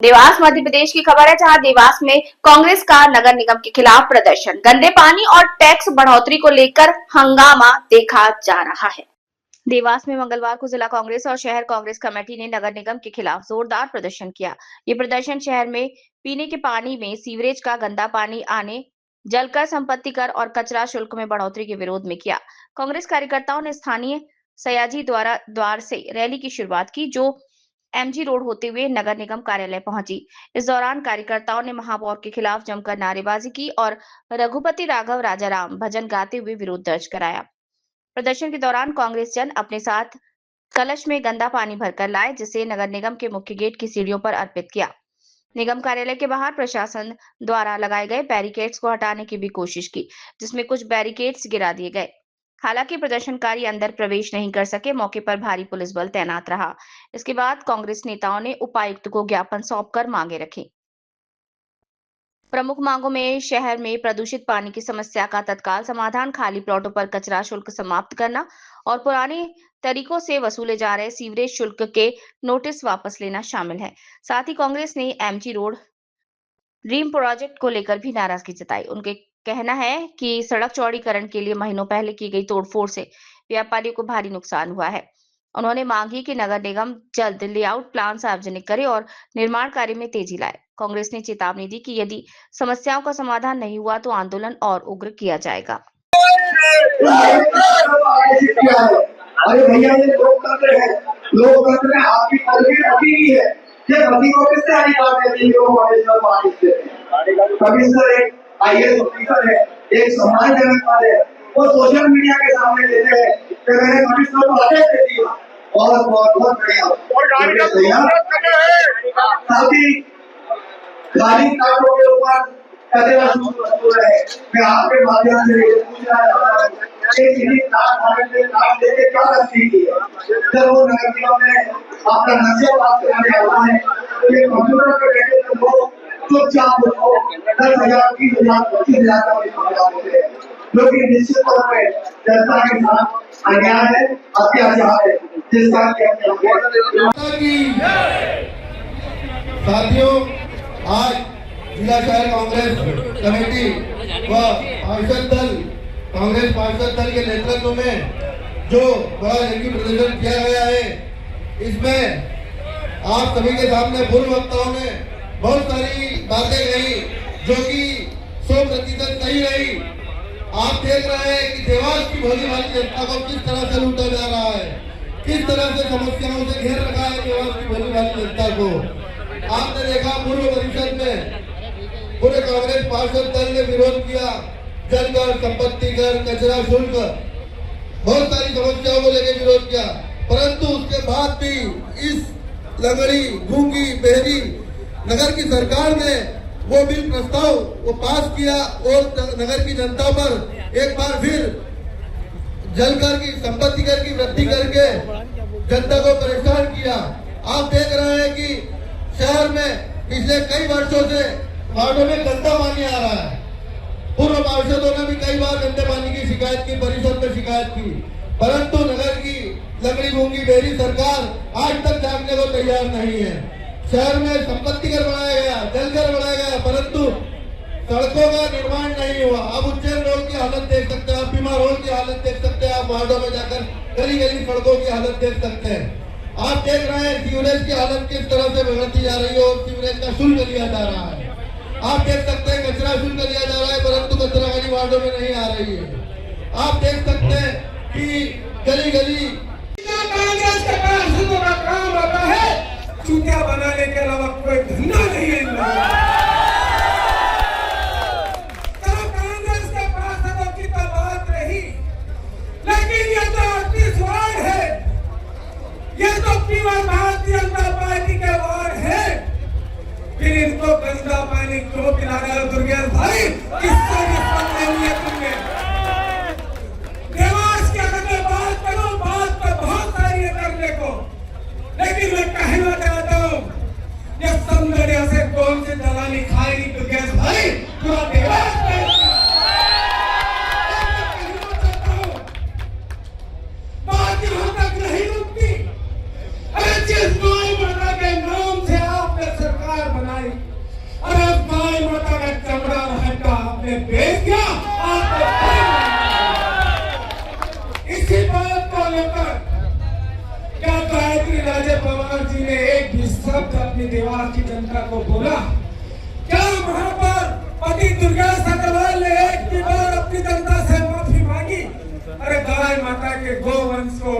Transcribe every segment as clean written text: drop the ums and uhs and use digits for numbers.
देवास मध्य प्रदेश की खबर है, जहां देवास में कांग्रेस का नगर निगम के खिलाफ प्रदर्शन, गंदे पानी और टैक्स बढ़ोतरी को लेकर हंगामा देखा जा रहा है। देवास में मंगलवार को जिला कांग्रेस और शहर कांग्रेस कमेटी ने नगर निगम के खिलाफ जोरदार प्रदर्शन किया। ये प्रदर्शन शहर में पीने के पानी में सीवरेज का गंदा पानी आने, जलकर संपत्ति कर और कचरा शुल्क में बढ़ोतरी के विरोध में किया। कांग्रेस कार्यकर्ताओं ने स्थानीय सयाजी द्वार से रैली की शुरुआत की, जो एमजी रोड होते हुए नगर निगम कार्यालय पहुंची। इस दौरान कार्यकर्ताओं ने महापौर के खिलाफ जमकर नारेबाजी की और रघुपति राघव राजाराम भजन गाते हुए विरोध दर्ज कराया। प्रदर्शन के दौरान कांग्रेस जन अपने साथ कलश में गंदा पानी भरकर लाए, जिसे नगर निगम के मुख्य गेट की सीढ़ियों पर अर्पित किया। निगम कार्यालय के बाहर प्रशासन द्वारा लगाए गए बैरिकेड्स को हटाने की भी कोशिश की, जिसमें कुछ बैरिकेड्स गिरा दिए गए। हालांकि प्रदर्शनकारी अंदर प्रवेश नहीं कर सके। मौके पर भारी पुलिस बल तैनात रहा। इसके बाद कांग्रेस नेताओं ने उपायुक्त को ज्ञापन सौंपकर मांगे रखी। प्रमुख मांगों में शहर में प्रदूषित पानी की समस्या का तत्काल समाधान, खाली प्लॉटों पर कचरा शुल्क समाप्त करना और पुराने तरीकों से वसूले जा रहे सीवरेज शुल्क के नोटिस वापस लेना शामिल है। साथ ही कांग्रेस ने एमजी रोड ड्रीम प्रोजेक्ट को लेकर भी नाराजगी जताई। उनके कहना है कि सड़क चौड़ीकरण के लिए महीनों पहले की गई तोड़फोड़ से व्यापारियों को भारी नुकसान हुआ है। उन्होंने मांग की कि नगर निगम जल्द लेआउट प्लान सार्वजनिक करे और निर्माण कार्य में तेजी लाए। कांग्रेस ने चेतावनी दी कि यदि समस्याओं का समाधान नहीं हुआ तो आंदोलन और उग्र किया जाएगा। अरे भैया, ये लोकतंत्र है, लोकतंत्र में आपकी तरबियत अभी भी है। ये बदी को किससे अधिकार देते हैं? लोग कमिश्नर पार्टी से, कमिश्नर एक आईएएस ऑफिसर है, एक सम्मानजनक पद है, वो सोशल मीडिया के सामने देते हैं कि मैंने कमिश्नर को आदेश दे दिया। और बहुत बढ़िया, साथ ही खाली प्लाटों के ऊपर कचरा शुल्क वसूल रहे। मैं आपके माध्यम से पूछना चाहता हूँ, क्या गलती की है? जब वो नगर निगम में अपना नक्शा पास कराने आता है तो ये कंप्यूटर पे बैठे लोग चुपचाप 10,000, 30,000, 25,000 का भी पकड़ा देते हैं, जो कि निश्चित तौर पर जनता के साथ अन्याय है, अत्याचार है, जिसका साथियों, आज जिला शहर कांग्रेस कमेटी व कांग्रेस पार्षद दल के नेतृत्व में जो बड़ा रैली प्रदर्शन किया गया है, इसमें आप सभी के सामने पूर्व वक्ताओं ने बहुत सारी बातें कही जो कि 100% सही रही। आप देख रहे हैं कि देवास की भोली भाली जनता को किस तरह से लूटा जा रहा है, किस तरह से समस्याओं से घेर रखा है देवास की भोली भाली जनता को। आपने देखा पूर्व परिषद में पूरे कांग्रेस पार्षद दल ने विरोध किया, जल कर, संपत्ति कर, कचरा शुल्क, बहुत सारी समस्याओं को लेकर विरोध किया, परंतु उसके बाद भी इस लंगड़ी, गूंगी, बहरी नगर की सरकार ने वो बिल प्रस्ताव वो पास किया और नगर की जनता पर एक बार फिर जल कर की, संपत्ति कर की वृद्धि करके जनता को परेशान किया। आप देख रहे हैं कि शहर में पिछले कई वर्षों से वार्डों में गंदा पानी आ रहा है। पूर्व पार्षदों ने भी कई बार गंदे पानी की शिकायत की, परिषद में शिकायत की, परंतु नगर की लकड़ी गूंगी बेरी सरकार आज तक जागने को तैयार नहीं है। शहर में संपत्ति कर बनाया गया, जल कर बनाया गया, परंतु सड़कों का निर्माण नहीं हुआ। अब उज्जैन रोड की हालत देख सकते हैं, आप भीमा रोड की हालत देख सकते हैं, आप वार्डों में जाकर गली गली सड़कों की हालत देख सकते हैं। आप देख रहे हैं सीवरेज की हालत किस तरह से बिगड़ती जा रही है और सीवरेज का शुल्क लिया जा रहा है। आप देख सकते हैं कचरा शुल्क लिया जा रहा है, परंतु कचरा गाड़ी वार्डों में नहीं आ रही है। आप देख सकते हैं कि गली गली कांग्रेस के पार्षदों का काम होता है चूतिया बनाने के अलावा कोई धंधा नहीं है। कांग्रेस के पार्षदों की तो बात रही, लेकिन ये तो 38 वार्ड है, ये तो केवल भारतीय जनता पार्टी के वार्ड है। फिर इनको गंदा पानी क्यों पिला रहे हो दुर्गेश भाई? किससे रिश्वत लेनी है तुमने? देवास की अगर मैं बात करूं, बात तो बहुत सारी है करने को, लेकिन मैं कहना चाहता हूं ये सौंदर्य से कौन सी दलाली खाएगी दुर्गेश भाई? पूरा देवास बात यहां तक नहीं रुकती। अरे जिस माई माता के नाम से आपने सरकार आपने बेच दिया, आपने इसी बात को लेकर क्या गायत्री राजे पवार जी ने एक भी शब्द अपनी देवास की जनता को बोला? क्या वहां पर पति दुर्गा अग्रवाल ने एक भी बार अपनी जनता से माफी मांगी? अरे गाय माता के गोवंश को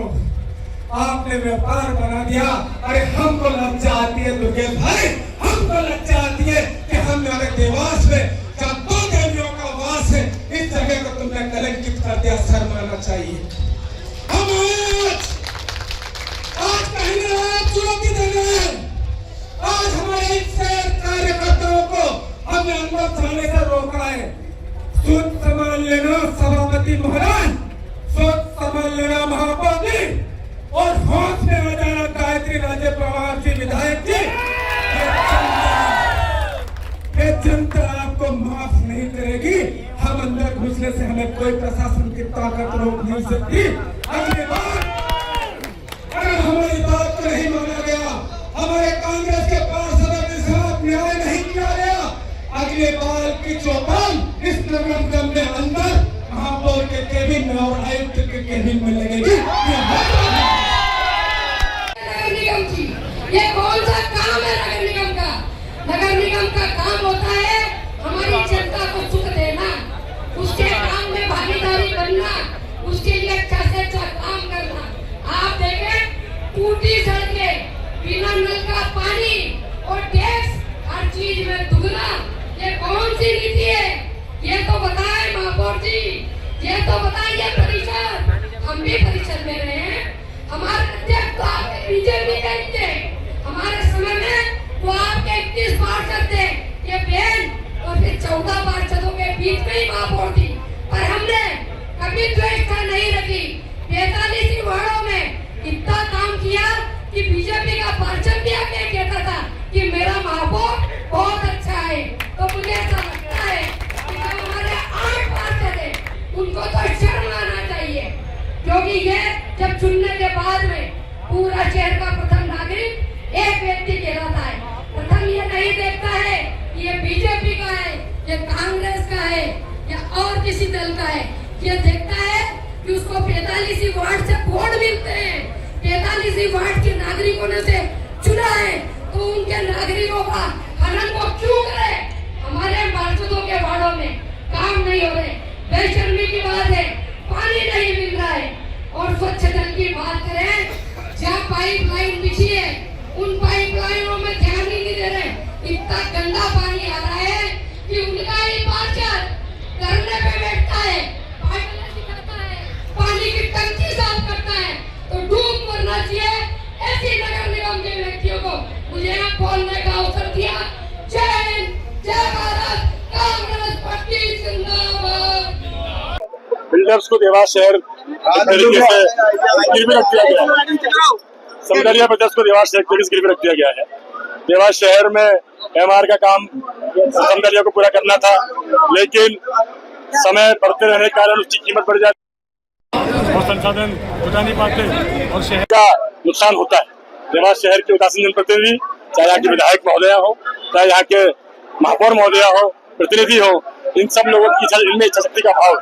आपने व्यापार बना दिया। अरे हमको लज्जा आती है दुर्गेश भाई, हमको लज्जा आती है कि हमारे देवास में जब 2 देवियों का वास है, इस जगह को तुमने कलंकित कर दिया। शर्म आना चाहिए। हम आज कहीं ना आज चुनौती दे रहे हैं। आज हमारे इन कार्यकर्ताओं को हमने अंदर जाने से रोका है। सोच संभाल लेना सभापति महोदय, सोच संभाल लेना महापौर और होश में आ जाना गायत्री राजे पवार जी विधायक जी। ये जनता आपको माफ नहीं करेगी। हम अंदर घुसने से हमें कोई प्रशासन की ताकत रोक नहीं सकती। अगली बार अगर हमारी बात को नहीं माना गया, हमारे कांग्रेस के पार्षदों के साथ न्याय नहीं किया गया, अगले बार की चौपाल इस नगर निगम में अंदर महापौर के केबिन में और आयुक्त के केबिन में लगेगी। ये कौन सा काम है नगर निगम का? नगर निगम का काम होता है हमारी जनता को सुख देना, उसके काम में भागीदारी करना, उसके लिए अच्छा से अच्छा काम करना। आप देखें टूटी सड़कें, बिना नल का पानी और टैक्स हर चीज में दुगना, ये कौन सी नीति है? ये तो बताए महापौर जी, ये तो बताइए परिषद। हम भी परिषद में रहे हैं, हमारे अध्यक्ष तो आपके बीजेपी के थे, हमारे समय में तो आपके 31 पार्षद थे, ये बहन और फिर 14 पार्षदों के बीच में ही महापौर थी। पर हमने कभी द्वेषता नहीं रखी। 45 वार्डों में इतना काम किया कि बीजेपी का पार्षद भी आके कहता था कि मेरा महापौर बहुत अच्छा है। तो मुझे ऐसा लगता है कि जो हमारे 8 पार्षद है उनको तो शर्म आना चाहिए, क्योंकि ये जब चुनने के बाद में पूरा शहर का प्रथम नागरिक एक व्यक्ति कहलाता है। प्रथम ये नहीं देखता है कि ये बीजेपी का है, ये कांग्रेस का है या और किसी दल का है। ये देखता है कि उसको 45 वार्ड से वोट मिलते हैं, 45 वार्ड के नागरिकों ने से चुना है, तो उनके नागरिकों का हनन को क्यों करे? हमारे पार्षदों के वार्डों में काम नहीं हो रहे, बेशर्मी की बात है, पानी नहीं मिल रहा है। और स्वच्छ जल की बात करें, जहाँ पाइपलाइन बिछी है उन पाइपलाइनों में ध्यान ही नहीं दे रहे। इतना गंदा पानी आ रहा है कि उनका ही पार्षद धरने पे बैठता है, पाइपलाइन दिखाता है, पानी की टंकी साफ करता है, तो डूब मरना चाहिए ऐसी नगर निगम के व्यक्तियों को। मुझे यहाँ बोलने का अवसर दिया। जय हिंद, जय भारत, कांग्रेस पार्टी जिंदाबाद। बिल्डर्स को देवास शहर तरीके से गिरवी रख दिया गया है। समदरिया ब्रदर्स को देवास शहर तरीके से गिरवी रख दिया गया है। देवास शहर में एमआर का काम समदरिया को पूरा करना था, लेकिन समय बढ़ते रहने के कारण उसकी कीमत बढ़ जाती है और संसाधन जुटा नहीं पाते और शहर का नुकसान होता है। देवास शहर के उदासीन जनप्रतिनिधि, चाहे यहाँ के विधायक महोदया हो, चाहे यहाँ के महापौर महोदया हो, प्रतिनिधि हो, इन सब लोगों की इनमें इच्छा शक्ति का अभाव।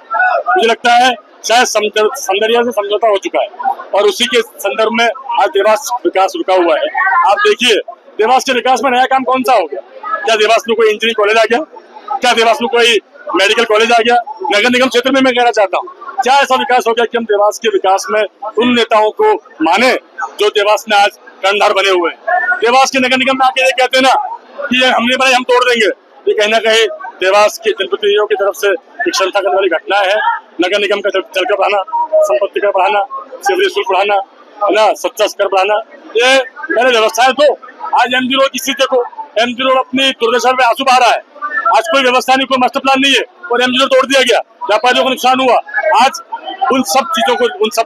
मुझे लगता है शायद समदरिया से समझौता हो चुका है और उसी के संदर्भ में आज देवास विकास रुका हुआ है। आप देखिए देवास के विकास में नया काम कौन सा हो गया? क्या देवास में कोई इंजीनियरिंग कॉलेज आ गया? क्या देवास में कोई मेडिकल कॉलेज आ गया? नगर निगम क्षेत्र में मैं कहना चाहता हूँ, क्या ऐसा विकास हो गया कि हम देवास के विकास में उन नेताओं को माने जो देवास में आज कर्णधार बने हुए हैं? देवास के नगर निगम में आके ये कहते हैं ना कि ये हमने बनाई, हम तोड़ देंगे। ये कहीं ना कहीं देवास के जनप्रतिनिधियों की तरफ से एक शंका करने वाली घटना है। नगर निगम का चलकर बढ़ाना, संपत्ति कर बढ़ाना, सेवरेज शुल्क बढ़ाना, है ना, सच्चा कर बढ़ाना, ये पहले व्यवस्थाएं तो आज एमजी रोड की स्थिति को, एमजी रोड अपनी दुर्दशा में आंसू बहा रहा है। आज कोई व्यवस्था नहीं, कोई मास्टर प्लान नहीं है और एमजी रोड तोड़ दिया गया, व्यापारियों को नुकसान हुआ। आज उन सब चीजों को, उन सब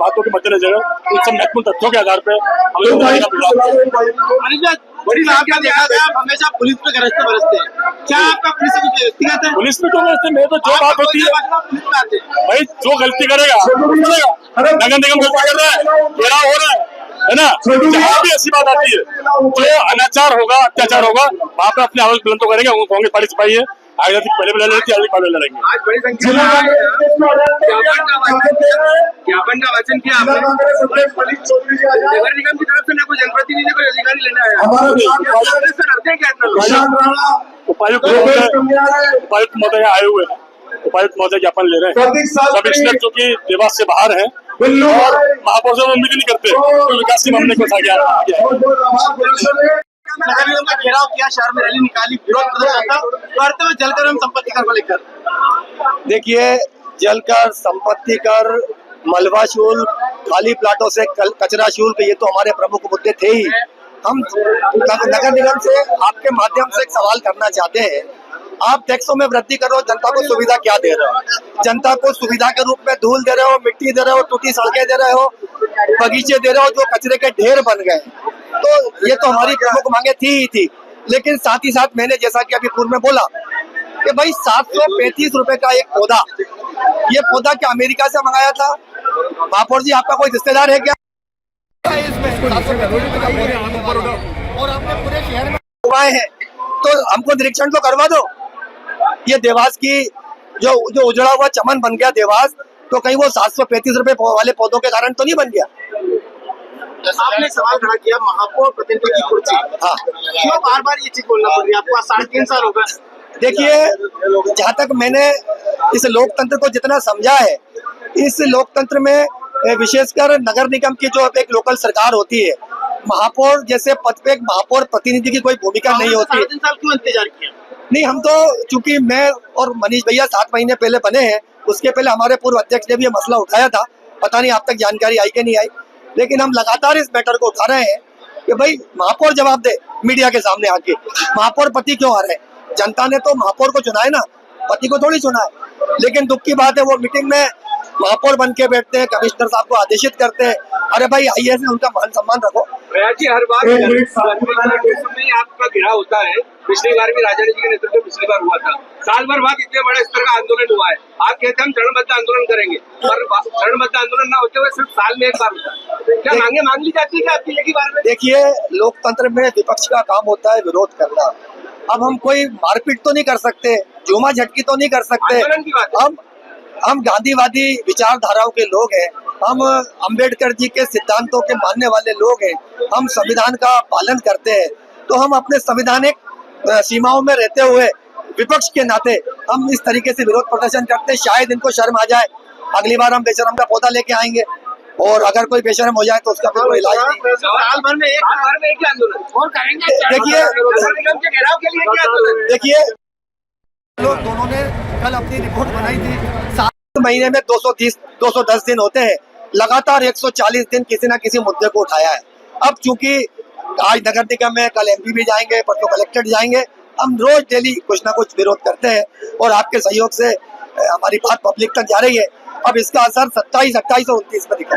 बातों के मद्देनजर, उन सब महत्वपूर्ण तथ्यों के आधार पर हम लोग बड़ी क्या देखा गया, आप हमेशा पुलिस पे गरजते बरसते हैं, क्या आपका पुलिस से कुछ व्यक्तिगत है? पुलिस में तो वैसे में तो जो बात होती है भाई, जो गलती करेगा नगर निगम गलती कर रहा है, घेराव हो रहा है, है ना। जहाँ भी ऐसी बात आती है जो अनाचार होगा, अत्याचार होगा, वहाँ पे अपने आवाज बुलंद तो करेंगे। वो कांग्रेस पार्टी सिपाही है, आगे पहले भी लड़ रही थी, आगे बाद में लड़ेंगे। आज बड़ी संख्या में ज्ञापन का वाचन किया आपने। नगर निगम की तरफ से ना कोई जनप्रतिनिधि कोई अधिकारी लेने आया सर, अर्थ क्या उपायुक्त महोदय आए हुए हैं, उपायुक्त महोदय ज्ञापन ले रहे हैं। सब इसलिए क्योंकि देवास से बाहर है और महापौर से उम्मीद नहीं करते तो विकास के मामले को उठा नगर निगम का घेराव किया, शहर में रैली निकाली, विरोध प्रदर्शन था, करते हुए जलकर एवं संपत्ति कर को लेकर। देखिए, जलकर, संपत्ति कर, मलबा शुल्क, खाली प्लाटों से कचरा शुल्क, ये तो हमारे प्रमुख मुद्दे थे ही। हम नगर निगम से आपके माध्यम से एक सवाल करना चाहते हैं। आप टैक्सों में वृद्धि करो, जनता को सुविधा क्या दे रहे हो? जनता को सुविधा के रूप में धूल दे रहे हो, मिट्टी दे रहे हो, टूटी सड़कें दे रहे हो, बगीचे दे रहे हो जो कचरे के ढेर बन गए। तो ये तो हमारी प्रमुख मांगे थी ही थी। लेकिन साथ ही साथ मैंने जैसा कि अभी पूर्व में बोला कि भाई 735 रुपए का एक पौधा, ये पौधा क्या अमेरिका से मंगाया था? महापौर जी, आपका कोई रिश्तेदार है क्या और आपने पूरे शहर में उगाए हैं? तो हमको निरीक्षण तो करवा दो। ये देवास की जो उजड़ा हुआ चमन बन गया देवास, तो कहीं वो 735 रुपए वाले पौधों के कारण तो नहीं बन गया? आपने सवाल खड़ा किया महापौर प्रतिनिधि की कुर्सी, हाँ, क्यों बार बार ये चीज बोलना पड़ रही है आपको? 3.5 साल हो गए। देखिए, जहाँ तक मैंने इस लोकतंत्र को जितना समझा है, इस लोकतंत्र में विशेषकर नगर निगम की जो एक लोकल सरकार होती है, महापौर जैसे पद पे एक महापौर प्रतिनिधि की कोई भूमिका नहीं होती। 3.5 साल क्यों इंतजार किया? नहीं, हम तो चूंकि मैं और मनीष भैया 7 महीने पहले बने हैं, उसके पहले हमारे पूर्व अध्यक्ष ने भी ये मसला उठाया था। पता नहीं आप तक जानकारी आई कि नहीं आई, लेकिन हम लगातार इस मैटर को उठा रहे हैं कि भाई महापौर जवाब दे मीडिया के सामने आके। महापौर पति क्यों आ रहे हैं? जनता ने तो महापौर को चुना है ना, पति को थोड़ी चुना है। लेकिन दुख की बात है, वो मीटिंग में महापौर बन के बैठते हैं, कमिश्नर साहब को आदेशित करते हैं। अरे भाई, आईएएस है, उनका मान सम्मान रखो। जी, हर बार आपका घेराव होता है। पिछली बार भी राजा जी के नेतृत्व में पिछली बार हुआ था। साल भर बाद इतने बड़े स्तर का आंदोलन हुआ है। आप कहते हैं हम चरणबद्ध आंदोलन करेंगे, और चरणबद्ध आंदोलन ना होते हुए सिर्फ साल में एक बार होता है। क्या मांगे मांग ली जाती है क्या आपकी एक ही बार में? देखिए, लोकतंत्र में विपक्ष का काम होता है विरोध करना। अब हम कोई मारपीट तो नहीं कर सकते, झूमा झटकी तो नहीं कर सकते। आंदोलन की बात हम गांधीवादी विचारधाराओं के लोग हैं, हम अंबेडकर जी के सिद्धांतों के मानने वाले लोग हैं, हम संविधान का पालन करते हैं। तो हम अपने संवैधानिक सीमाओं में रहते हुए विपक्ष के नाते हम इस तरीके से विरोध प्रदर्शन करते हैं। शायद इनको शर्म आ जाए, अगली बार हम बेशरम का पौधा लेके आएंगे, और अगर कोई बेशरम हो जाए तो उसका फिर कोई इलाज नहीं। साल भर में एक आंदोलन और करेंगे। देखिए, निगम के घेराव के लिए क्या आंदोलन? देखिए, लोग दोनों ने कल अपनी रिपोर्ट बनाई थी। 7 महीने में 210 दिन होते हैं, लगातार 140 दिन किसी न किसी मुद्दे को उठाया है। अब चूंकि आज नगर निगम में, कल एमपी भी जाएंगे, परसों कलेक्टर जाएंगे, हम रोज डेली कुछ ना कुछ विरोध करते हैं, और आपके सहयोग से हमारी बात पब्लिक तक जा रही है। अब इसका असर 27, 28 और 29 में दिखा।